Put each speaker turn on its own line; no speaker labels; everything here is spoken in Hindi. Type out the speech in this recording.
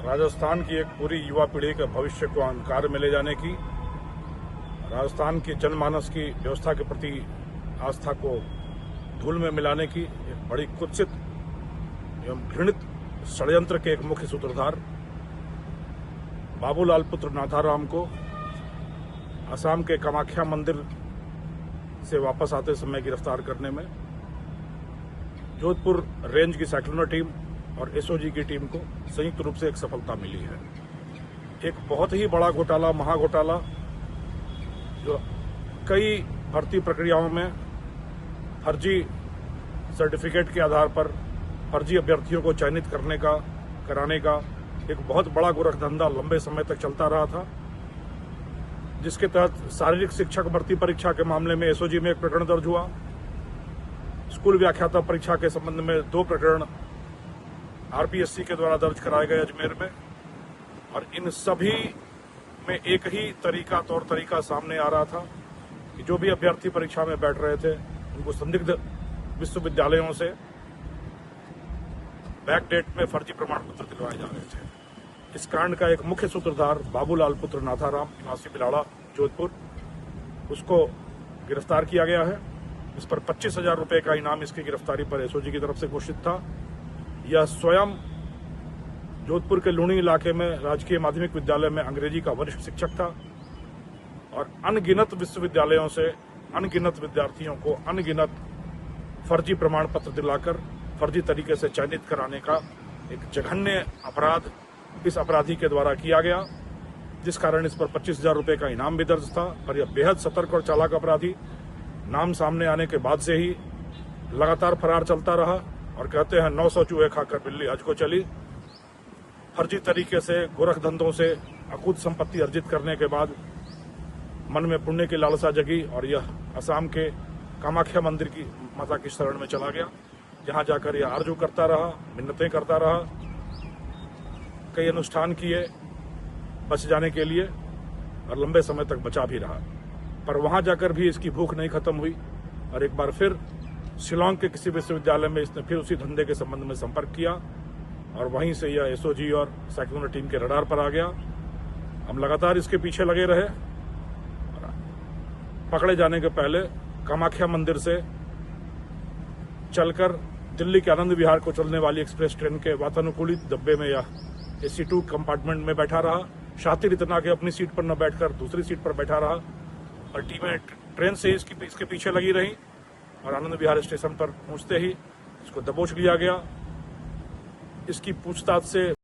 राजस्थान की एक पूरी युवा पीढ़ी के भविष्य को अंधकार में ले जाने की, राजस्थान की जनमानस की व्यवस्था के प्रति आस्था को धूल में मिलाने की एक बड़ी कुत्सित एवं घृणित षड्यंत्र के एक मुख्य सूत्रधार बाबूलाल पुत्र नाथाराम को असम के कामाख्या मंदिर से वापस आते समय गिरफ्तार करने में जोधपुर रेंज की साइक्लोनर टीम और एसओजी की टीम को संयुक्त रूप से एक सफलता मिली है। एक बहुत ही बड़ा घोटाला, महाघोटाला, जो कई भर्ती प्रक्रियाओं में फर्जी सर्टिफिकेट के आधार पर फर्जी अभ्यर्थियों को चयनित कराने का एक बहुत बड़ा गोरखधंधा लंबे समय तक चलता रहा था, जिसके तहत शारीरिक शिक्षक भर्ती परीक्षा के मामले में एसओजी में एक प्रकरण दर्ज हुआ। स्कूल व्याख्याता परीक्षा के संबंध में 2 प्रकरण आरपीएससी के द्वारा दर्ज कराए गए अजमेर में, और इन सभी में एक ही तौर तरीका सामने आ रहा था कि जो भी अभ्यर्थी परीक्षा में बैठ रहे थे उनको संदिग्ध विश्वविद्यालयों से बैक डेट में फर्जी प्रमाण पत्र दिलवाए जा रहे थे। इस कांड का एक मुख्य सूत्रधार बाबूलाल पुत्र नाथाराम निवासी बिलाड़ा जोधपुर, उसको गिरफ्तार किया गया है। इस पर 25,000 रुपए का इनाम इसकी गिरफ्तारी पर एसओजी की तरफ से घोषित था। यह स्वयं जोधपुर के लूणी इलाके में राजकीय माध्यमिक विद्यालय में अंग्रेजी का वरिष्ठ शिक्षक था और अनगिनत विश्वविद्यालयों से अनगिनत विद्यार्थियों को अनगिनत फर्जी प्रमाण पत्र दिलाकर फर्जी तरीके से चयनित कराने का एक जघन्य अपराध इस अपराधी के द्वारा किया गया, जिस कारण इस पर 25,000 रुपए का इनाम भी दर्ज था। पर यह बेहद सतर्क और चालाक अपराधी नाम सामने आने के बाद से ही लगातार फरार चलता रहा और कहते हैं 900 चूहे खाकर बिल्ली हज को चली। फर्जी तरीके से गोरखधंधों से अकूत संपत्ति अर्जित करने के बाद मन में पुण्य की लालसा जगी और यह असम के कामाख्या मंदिर की माता की शरण में चला गया, जहां जाकर यह आरजू करता रहा, मिन्नतें करता रहा, कई अनुष्ठान किए बच जाने के लिए और लंबे समय तक बचा भी रहा। पर वहां जाकर भी इसकी भूख नहीं खत्म हुई और एक बार फिर शिलांग के किसी विश्वविद्यालय में इसने फिर उसी धंधे के संबंध में संपर्क किया और वहीं से यह एसओजी और साइक्लोनर टीम के रडार पर आ गया। हम लगातार इसके पीछे लगे रहे। पकड़े जाने के पहले कामाख्या मंदिर से चलकर दिल्ली के आनंद विहार को चलने वाली एक्सप्रेस ट्रेन के वातानुकूलित डब्बे में यह AC2 कंपार्टमेंट में बैठा रहा। शातिर इतना कि अपनी सीट पर न बैठकर दूसरी सीट पर बैठा रहा और टीमें ट्रेन से इसके पीछे लगी रही और आनंद विहार स्टेशन पर पहुंचते ही इसको दबोच लिया गया। इसकी पूछताछ से